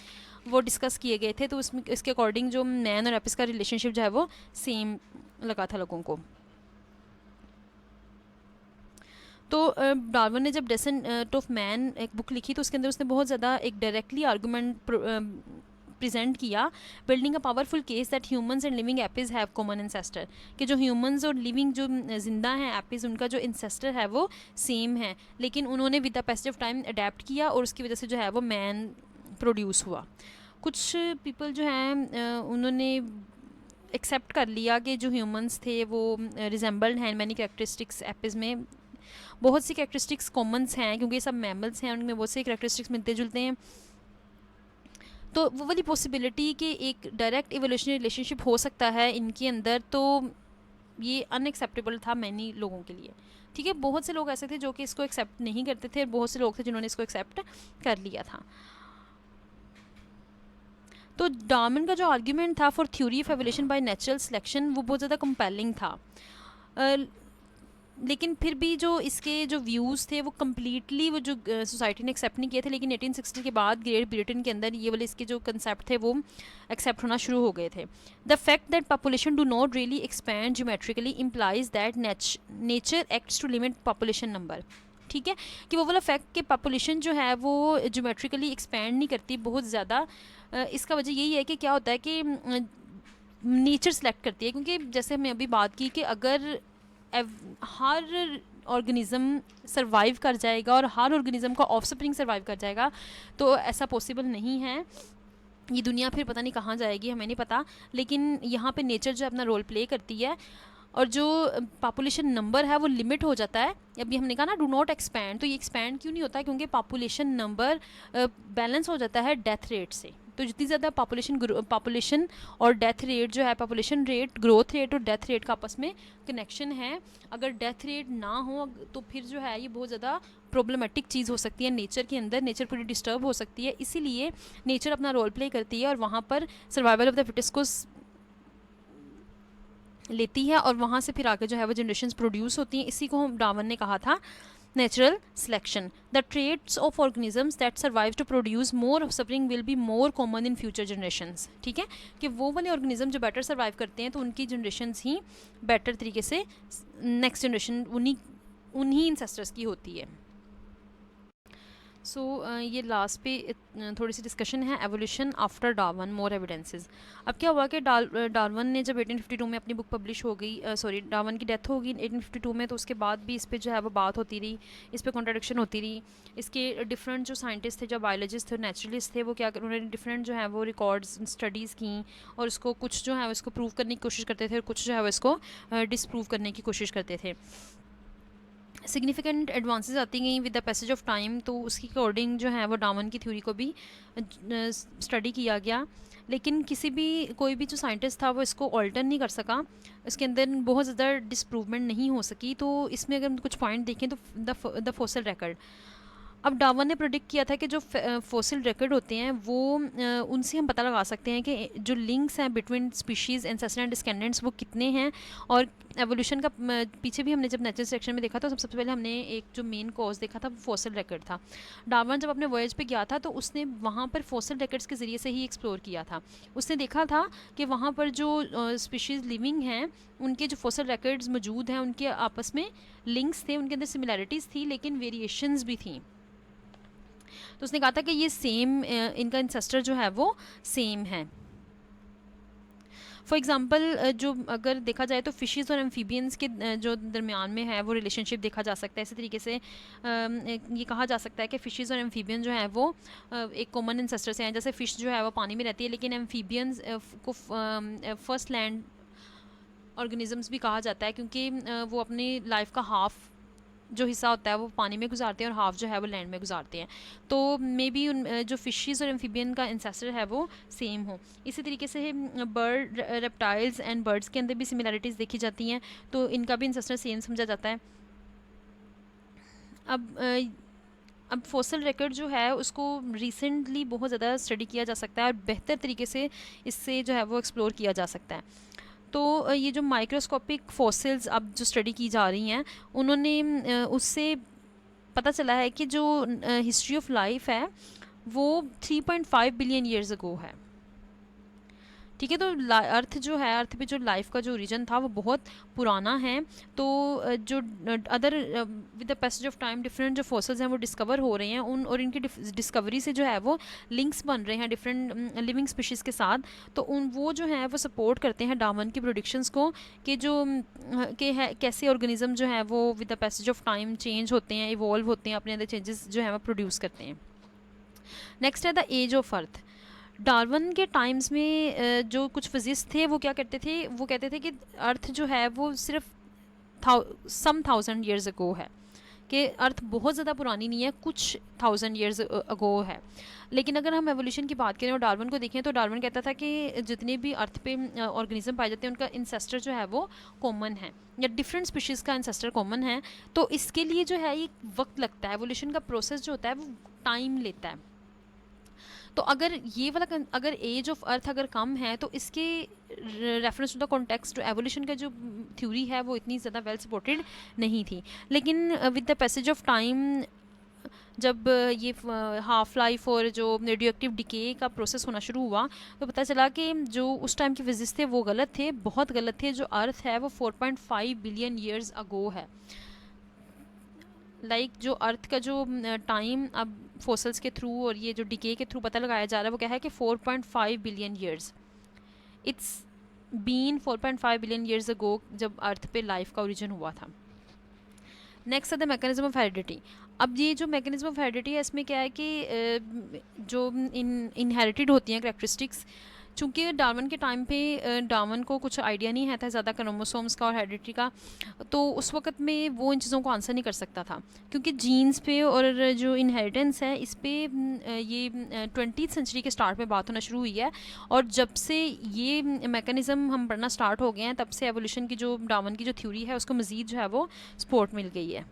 वो डिस्कस किए गए थे। तो उसमें इसके अकॉर्डिंग जो मैन और एपिस का रिलेशनशिप जो है वो सेम लगा था लोगों को। तो डार्विन ने जब डेसेंट ऑफ मैन एक बुक लिखी तो उसके अंदर उसने बहुत ज़्यादा एक डायरेक्टली आर्गूमेंट प्रेजेंट किया, building a powerful case that humans and living apes have common ancestor, कि जो ह्यूमंस और लिविंग जो जिंदा हैं एपिज उनका जो इंसेस्टर है वो सेम है, लेकिन उन्होंने with the passage of time adapt किया और उसकी वजह से जो है वो मैन प्रोड्यूस हुआ। कुछ पीपल जो हैं उन्होंने एक्सेप्ट कर लिया कि जो ह्यूमंस थे वो रिजेंबल्ड हैं मैनी कैरेक्टरिस्टिक्स एपिज में, बहुत सी कैरेक्टरिस्टिक्स कॉमन्स हैं क्योंकि ये सब मैमल्स हैं, उनमें बहुत से कैरेक्टरिस्टिक्स मिलते जुलते हैं। तो वो वाली पॉसिबिलिटी कि एक डायरेक्ट इवोल्यूशनरी रिलेशनशिप हो सकता है इनके अंदर, तो ये अनएक्सेप्टेबल था मैनी लोगों के लिए। ठीक है, बहुत से लोग ऐसे थे जो कि इसको एक्सेप्ट नहीं करते थे, बहुत से लोग थे जिन्होंने इसको एक्सेप्ट कर लिया था। तो डार्विन का जो आर्ग्यूमेंट था for theory of evolution by natural selection वो बहुत ज़्यादा कंपेलिंग था, लेकिन फिर भी जो इसके जो व्यूज़ थे वो कम्प्लीटली वो जो सोसाइटी ने एक्सेप्ट नहीं किए थे, लेकिन 1860 के बाद ग्रेट ब्रिटेन के अंदर ये वाले इसके जो कंसेप्ट थे वो एक्सेप्ट होना शुरू हो गए थे। The fact that population do not really expand geometrically implies that nature acts to limit population number. ठीक है, कि वो वाला फैक्ट कि पॉपुलेशन जो है वो ज्योमेट्रिकली एक्सपैंड नहीं करती बहुत ज़्यादा, इसका वजह यही है कि क्या होता है कि नेचर सेलेक्ट करती है, क्योंकि जैसे हमने अभी बात की कि अगर हर ऑर्गेनिज़म सरवाइव कर जाएगा और हर ऑर्गेनिज़म का ऑफस्प्रिंग सरवाइव कर जाएगा, तो ऐसा पॉसिबल नहीं है। ये दुनिया फिर पता नहीं कहाँ जाएगी, हमें नहीं पता, लेकिन यहाँ पे नेचर जो अपना रोल प्ले करती है और जो पॉपुलेशन नंबर है वो लिमिट हो जाता है। अभी हमने कहा ना डू नॉट एक्सपैंड, तो ये एक्सपैंड क्यों नहीं होता, क्योंकि पॉपुलेशन नंबर बैलेंस हो जाता है डेथ रेट से। तो जितनी ज़्यादा पॉपुलेशन और डेथ रेट जो है, पॉपुलेशन रेट, ग्रोथ रेट और डेथ रेट का आपस में कनेक्शन है, अगर डेथ रेट ना हो तो फिर जो है ये बहुत ज़्यादा प्रॉब्लमेटिक चीज़ हो सकती है नेचर के अंदर, नेचर पूरी डिस्टर्ब हो सकती है। इसीलिए नेचर अपना रोल प्ले करती है और वहाँ पर सर्वाइवल ऑफ द फिटेस्ट को लेती है और वहाँ से फिर आगे जो है वो जनरेशंस प्रोड्यूस होती हैं। इसी को डार्विन ने कहा था natural selection. The traits of organisms that survive to produce more offspring will be more common in future generations. ठीक है, कि वो वाले ऑर्गेनिज्म जो बेटर सर्वाइव करते हैं तो उनकी जनरेशंस ही बेटर तरीके से नेक्स्ट जनरेशन उन्हीं इंसेस्टर्स की होती है। सो ये लास्ट पे थोड़ी सी डिस्कशन है एवोल्यूशन आफ्टर डार्विन मोर एविडेंसेस। अब क्या हुआ कि डार्विन ने जब 1852 में अपनी बुक पब्लिश हो गई, सॉरी डार्विन की डेथ हो गई 1852 में, तो उसके बाद भी इस पे जो है वो बात होती रही, इस पे कॉन्ट्रडिक्शन होती रही। इसके डिफरेंट जो साइंटिस्ट थे, जो बायोलॉजिस्ट थे, नेचुरलिस्ट थे, वो क्या उन्होंने डिफरेंट जो है वो रिकॉर्ड्स स्टडीज़ की और उसको कुछ जो है उसको प्रूव करने की कोशिश करते थे और कुछ जो है वो इसको डिसप्रूव करने की कोशिश करते थे। सिग्निफिकेंट एडवांसेस आती गई with the passage of time, तो उसके अकॉर्डिंग जो है वो डार्विन की थ्योरी को भी स्टडी किया गया, लेकिन कोई भी जो साइंटिस्ट था वो इसको ऑल्टर नहीं कर सका, इसके अंदर बहुत ज़्यादा डिसप्रूवमेंट नहीं हो सकी। तो इसमें अगर हम कुछ पॉइंट देखें तो द फॉसिल रिकॉर्ड, अब डार्विन ने प्रेडिक्ट किया था कि जो फॉसिल रिकॉर्ड होते हैं वो उनसे हम पता लगा सकते हैं कि जो लिंक्स हैं between species ancestor and descendants वो कितने हैं। और एवोल्यूशन का पीछे भी हमने जब नेचुरल सेक्शन में देखा था तो सबसे पहले हमने एक जो मेन कॉज देखा था वो फॉसिल रिकॉर्ड था। डार्विन जब अपने वॉयज पे गया था तो उसने वहाँ पर फॉसिल रिकॉर्ड्स के ज़रिए से ही एक्सप्लोर किया था। उसने देखा था कि वहाँ पर जो स्पीशीज़ लिविंग हैं उनके जो फॉसिल रिकॉर्ड्स मौजूद हैं उनके आपस में लिंक्स थे, उनके अंदर सिमिलैरिटीज़ थी लेकिन वेरिएशंस भी थी। तो उसने कहा था कि ये सेम इनका इंसेस्टर जो है वो सेम है। फॉर एग्जांपल जो अगर देखा जाए तो फिशेस और एम्फीबियंस के जो दरमियान में है वो रिलेशनशिप देखा जा सकता है। इसी तरीके से ये कहा जा सकता है कि फ़िशेज़ और एम्फीबियन जो है वो एक कॉमन इंसेस्टर से हैं। जैसे फ़िश जो है वो पानी में रहती है, लेकिन एम्फीबियंस को फर्स्ट लैंड ऑर्गेनिजम्स भी कहा जाता है, क्योंकि वो अपनी लाइफ का हाफ जो हिस्सा होता है वो पानी में गुजारते हैं और हाफ जो है वो लैंड में गुजारते हैं। तो मे बी उन जो फिशेस और एम्फीबियन का इंसेस्टर है वो सेम हो। इसी तरीके से बर्ड रेप्टाइल्स एंड बर्ड्स के अंदर भी सिमिलैरिटीज़ देखी जाती हैं, तो इनका भी इंसेस्टर सेम समझा जाता है। अब फॉसिल रिकॉर्ड जो है उसको रिसेंटली बहुत ज़्यादा स्टडी किया जा सकता है और बेहतर तरीके से इससे जो है वो एक्सप्लोर किया जा सकता है। तो ये जो माइक्रोस्कोपिक फॉसिल्स अब जो स्टडी की जा रही हैं, उन्होंने उससे पता चला है कि जो हिस्ट्री ऑफ लाइफ है वो 3.5 बिलियन ईयर्स अगो है। ठीक है, तो अर्थ जो है, अर्थ पे जो लाइफ का जो ओरिजिन था वो बहुत पुराना है। तो जो other with the passage of time different जो फॉसिल्स हैं वो डिस्कवर हो रहे हैं, उन और इनकी डिस्कवरी से जो है वो लिंक्स बन रहे हैं डिफरेंट लिविंग स्पीशीज़ के साथ। तो वो जो है वो सपोर्ट करते हैं डार्विन की प्रोडिक्शंस को कि जो कि है कैसे ऑर्गेनिज्म जो है वो with the passage of time change होते हैं, इवॉल्व होते हैं, अपने अंदर चेंजेस जो है वो प्रोड्यूस करते हैं। नेक्स्ट है the age of earth. Darwin के टाइम्स में जो कुछ फिजिस्ट थे वो क्या करते थे, वो कहते थे कि अर्थ जो है वो सिर्फ सम 1000 ईयर्स अगो है, कि अर्थ बहुत ज़्यादा पुरानी नहीं है, कुछ 1000 ईयर्स अगो है। लेकिन अगर हम एवोल्यूशन की बात करें और डार्विन को देखें तो डार्विन कहता था कि जितने भी अर्थ पे ऑर्गेनिज्म पाए जाते हैं उनका इंसेस्टर जो है वो कॉमन है, या डिफरेंट स्पीशीज़ का इंसेस्टर कॉमन है। तो इसके लिए जो है एक वक्त लगता है, एवोल्यूशन का प्रोसेस जो होता है वो टाइम लेता है। तो अगर ये वाला अगर एज ऑफ अर्थ अगर कम है तो इसके reference to the context evolution का जो थ्योरी है वो इतनी ज़्यादा वेल सपोर्टेड नहीं थी। लेकिन with the passage of time जब ये हाफ लाइफ और जो रेडियो एक्टिव डिके का प्रोसेस होना शुरू हुआ तो पता चला कि जो उस टाइम के फिजिक्स थे वो गलत थे, बहुत गलत थे। जो अर्थ है वो 4.5 बिलियन ईयर्स अगो है। जो अर्थ का जो टाइम अब फोसल्स के थ्रू और ये जो डिके के थ्रू पता लगाया जा रहा है वो क्या है कि 4.5 billion years, it's been 4.5 billion years ago जब अर्थ पे लाइफ का ओरिजिन हुआ था। नेक्स्ट है द मैकेनिज्म ऑफ हेरिडिटी। अब ये जो मैकेनिज्म ऑफ हेरिडिटी है इसमें क्या है कि जो इनहेरिटेड होती हैं करेक्टरिस्टिक्स, चूँकि डार्विन के टाइम पे डार्विन को कुछ आइडिया नहीं है था ज़्यादा क्रोमोसोम्स का और हेरिडिटी का, तो उस वक्त में वो इन चीज़ों को आंसर नहीं कर सकता था, क्योंकि जीन्स पे और जो इनहेरिटेंस है इस पे ये 20th सेंचुरी के स्टार्ट में बात होना शुरू हुई है। और जब से ये मैकेनिज़्म हम पढ़ना स्टार्ट हो गए हैं तब से एवोल्यूशन की जो डार्विन की जो थ्योरी है उसको मज़ीद जो है वो सपोर्ट मिल गई है।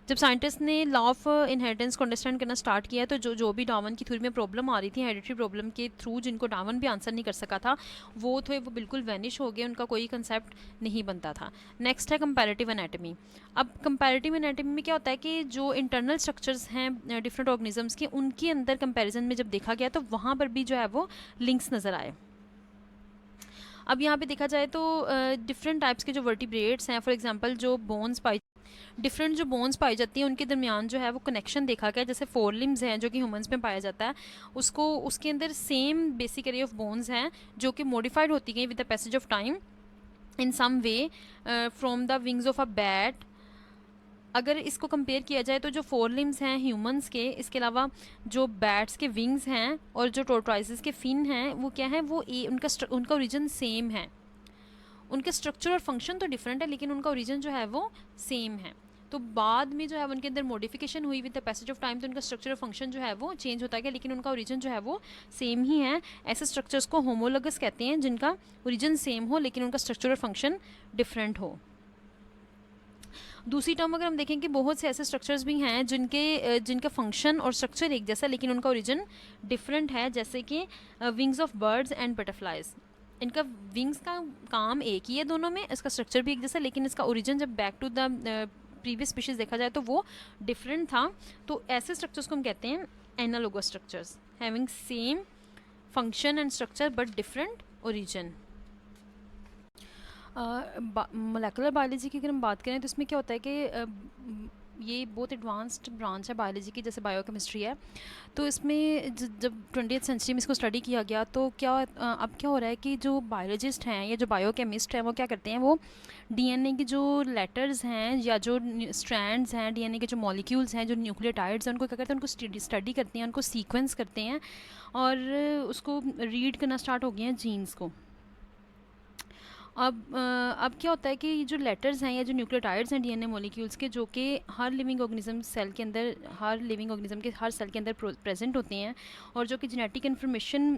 जब साइंटिस्ट ने लॉ ऑफ इनहेरिटेंस को अंडरस्टैंड करना स्टार्ट किया तो जो भी डार्विन की थ्योरी में प्रॉब्लम आ रही थी हेरिडिटरी प्रॉब्लम के थ्रू, जिनको डार्विन भी आंसर नहीं कर सका था, वो बिल्कुल वैनिश हो गए, उनका कोई कंसेप्ट नहीं बनता था। नेक्स्ट है कंपैरेटिव एनाटमी। अब कंपैरेटिव एनाटमी में क्या होता है कि जो इंटरनल स्ट्रक्चर्स हैं डिफरेंट ऑर्गेनिजम्स के, उनके अंदर कंपेरिजन में जब देखा गया तो वहाँ पर भी जो है वो लिंक्स नज़र आए। अब यहाँ पे देखा जाए तो डिफरेंट टाइप्स के जो वर्टिब्रेट्स हैं, फॉर एग्जांपल जो बोन्स डिफरेंट जो बोन्स पाई जाती हैं उनके दरमियान जो है वो कनेक्शन देखा गया। जैसे 4 लिम्स हैं जो कि ह्यूमंस में पाया जाता है, उसके अंदर same basic array of bones हैं जो कि मॉडिफाइड होती गई with the passage of time in some way from the wings of a bat. अगर इसको कंपेयर किया जाए तो जो 4 लिम्स हैं ह्यूमंस के, इसके अलावा जो बैट्स के विंग्स हैं और जो टोर्टोइसेस के फिन हैं वो क्या है, वो उनका ओरिजिन सेम है। उनके स्ट्रक्चर और फंक्शन तो डिफरेंट है लेकिन उनका ओरिजिन जो है वो सेम है। तो बाद में जो है उनके अंदर मॉडिफिकेशन हुई with the passage of time, तो उनका स्ट्रक्चर और फंक्शन जो है वो चेंज होता गया, लेकिन उनका ओरिजिन जो है वो सेम ही है। ऐसे स्ट्रक्चर्स को होमोलोगस कहते हैं जिनका ओरिजिन सेम हो लेकिन उनका स्ट्रक्चर और फंक्शन डिफरेंट हो। दूसरी टर्म अगर हम देखें कि बहुत से ऐसे स्ट्रक्चर्स भी हैं जिनका फंक्शन और स्ट्रक्चर एक जैसा लेकिन उनका ओरिजिन डिफरेंट है, जैसे कि wings of birds and butterflies. इनका विंग्स का काम एक ही है दोनों में, इसका स्ट्रक्चर भी एक जैसा, लेकिन इसका ओरिजिन जब back to the previous species देखा जाए तो वो डिफरेंट था। तो ऐसे स्ट्रक्चर्स को हम कहते हैं analogous structures, having same function and structure but different origin. Molecular biology की अगर हम बात करें तो इसमें क्या होता है कि ये बहुत एडवांस्ड ब्रांच है बायोलॉजी की, जैसे बायोकेमिस्ट्री है। तो इसमें जब 20th सेंचुरी में इसको स्टडी किया गया तो अब क्या हो रहा है कि जो बायोलॉजिस्ट हैं या जो बायोकेमिस्ट हैं वो क्या करते हैं, वो डीएनए के जो लेटर्स हैं या जो स्ट्रैंड्स हैं, डीएनए के जो मॉलिक्यूल्स हैं, जो न्यूक्लियोटाइड्स हैं, उनको क्या करते हैं, उनको स्टडी करते हैं, उनको सीक्वेंस करते हैं और उसको रीड करना स्टार्ट हो गए हैं जीन्स को। अब क्या होता है कि जो लेटर्स हैं या जो न्यूक्लियोटाइड्स हैं डीएनए मॉलिक्यूल्स के, जो कि हर लिविंग ऑर्गेनिज्म सेल के अंदर, हर लिविंग ऑर्गेनिज्म के हर सेल के अंदर प्रेजेंट होते हैं और जो कि जेनेटिक इन्फॉर्मेशन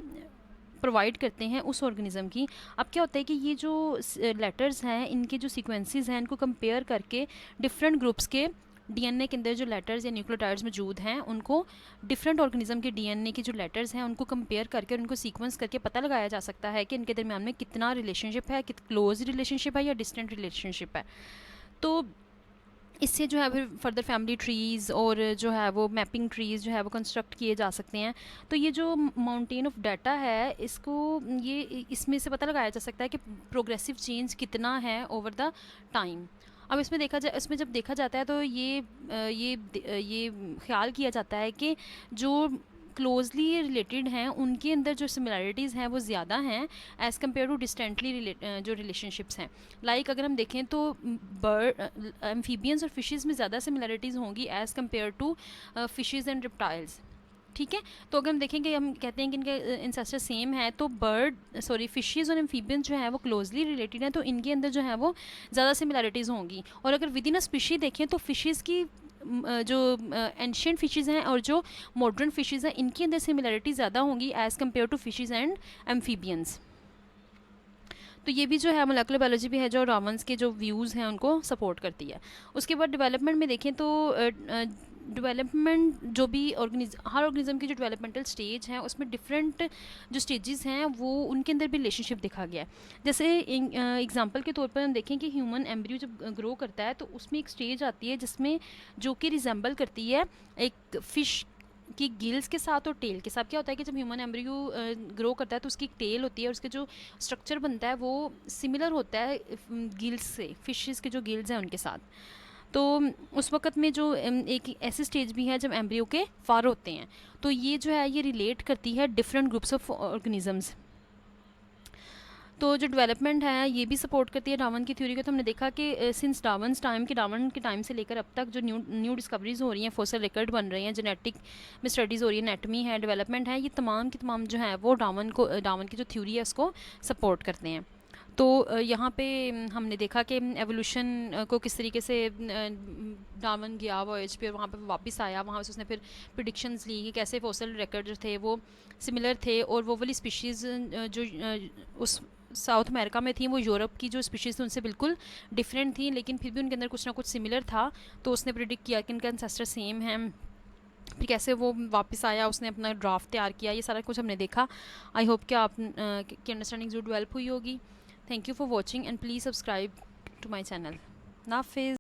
प्रोवाइड करते हैं उस ऑर्गेनिज्म की। अब क्या होता है कि ये जो लेटर्स हैं, इनके जो सीक्वेंसेस हैं, इनको कंपेयर करके डिफरेंट ग्रुप्स के डीएनए के अंदर जो लेटर्स या न्यूक्लियोटाइड्स मौजूद हैं, उनको डिफरेंट ऑर्गेनिज्म के डीएनए के जो लेटर्स हैं उनको कंपेयर करके, उनको सीक्वेंस करके पता लगाया जा सकता है कि इनके दरमियान में कितना रिलेशनशिप है, क्लोज रिलेशनशिप है या डिस्टेंट रिलेशनशिप है। तो इससे जो है फिर फर्दर फैमिली ट्रीज़ और जो है वो मैपिंग ट्रीज़ जो है वो कंस्ट्रक्ट किए जा सकते हैं। तो ये जो माउंटेन ऑफ डाटा है, इसमें से पता लगाया जा सकता है कि प्रोग्रेसिव चेंज कितना है ओवर द टाइम। अब इसमें जब देखा जाता है तो ये ख्याल किया जाता है कि जो क्लोजली रिलेटेड हैं उनके अंदर जो सिमिलैरिटीज़ हैं वो ज़्यादा हैं एज़ कम्पेयर टू डिस्टेंटली जो रिलेशनशिप्स हैं। अगर हम देखें तो एम्फीबियंस और फिशेज़ में ज़्यादा सिमिलैरिटीज़ होंगी as compared to fishes and reptiles. ठीक है, तो अगर हम देखेंगे, हम कहते हैं कि इनके इंसेस्टर सेम है, तो फिशेज़ और एम्फीबियंस जो है वो क्लोजली रिलेटेड हैं, तो इनके अंदर जो है वो ज़्यादा सिमिलैरिटीज़ होंगी। और अगर विद इन अ स्पीशी देखें तो फिशेज़ की जो एंशियंट फिशेज़ हैं और जो मॉडर्न फिशेज़ हैं, इनके अंदर सिमिलैरिटी ज़्यादा होंगी as compared to fishes and amphibians. तो ये भी जो है मोलेकुलर बायोलॉजी भी है जो डार्विन्स के जो व्यूज़ हैं उनको सपोर्ट करती है। उसके बाद डेवलपमेंट में देखें तो डेवलपमेंट जो भी हर ऑर्गेनिज्म की जो डेवलपमेंटल स्टेज है उसमें डिफरेंट जो स्टेजेस हैं वो उनके अंदर भी रिलेशनशिप देखा गया है। जैसे एग्जांपल के तौर पर हम देखें कि ह्यूमन एम्ब्रियो जब ग्रो करता है तो उसमें एक स्टेज आती है जिसमें जो कि रिजेंबल करती है एक फ़िश की गिल्स के साथ और टेल के साथ। क्या होता है कि जब ह्यूमन एम्ब्रियो ग्रो करता है तो उसकी एक टेल होती है और उसके जो स्ट्रक्चर बनता है वो सिमिलर होता है गिल्स से, फिशेस के जो गिल्स हैं उनके साथ। तो उस वक्त में जो एक ऐसी स्टेज भी है जब एम्ब्रियो के फार होते हैं, तो ये जो है ये रिलेट करती है डिफरेंट ग्रुप्स ऑफ ऑर्गेनिजम्स। तो जो डेवलपमेंट है ये भी सपोर्ट करती है डार्विन की थ्योरी को। तो हमने देखा कि सिंस डार्विन के टाइम से लेकर अब तक जो न्यू डिस्कवरीज़ हो रही हैं, फॉसिल रिकॉर्ड बन रहे हैं, जेनेटिक में स्टडीज़ हो रही है, एनाटॉमी है, डेवलपमेंट है, ये तमाम की तमाम जो है वो डार्विन की जो थ्योरी है उसको सपोर्ट करते हैं। तो यहाँ पे हमने देखा कि एवोल्यूशन को किस तरीके से डार्विन गया वॉयज पे, वहाँ पे वापस आया, वहाँ से उसने फिर प्रिडिक्शंस ली कि कैसे फॉसिल रिकॉर्ड जो थे वो सिमिलर थे और वो वाली स्पीशीज़ जो उस साउथ अमेरिका में थी वो यूरोप की जो स्पीशीज़ थी उनसे बिल्कुल डिफरेंट थी, लेकिन फिर भी उनके अंदर कुछ ना कुछ सिमिलर था। तो उसने प्रिडिक्ट किया कि इनका एंसेस्टर सेम है। फिर कैसे वो वापस आया, उसने अपना ड्राफ्ट तैयार किया, ये सारा कुछ हमने देखा। आई होप कि आप की अंडरस्टैंडिंग जो डेवलप हुई होगी। Thank you for watching and please subscribe to my channel. नाफिज़।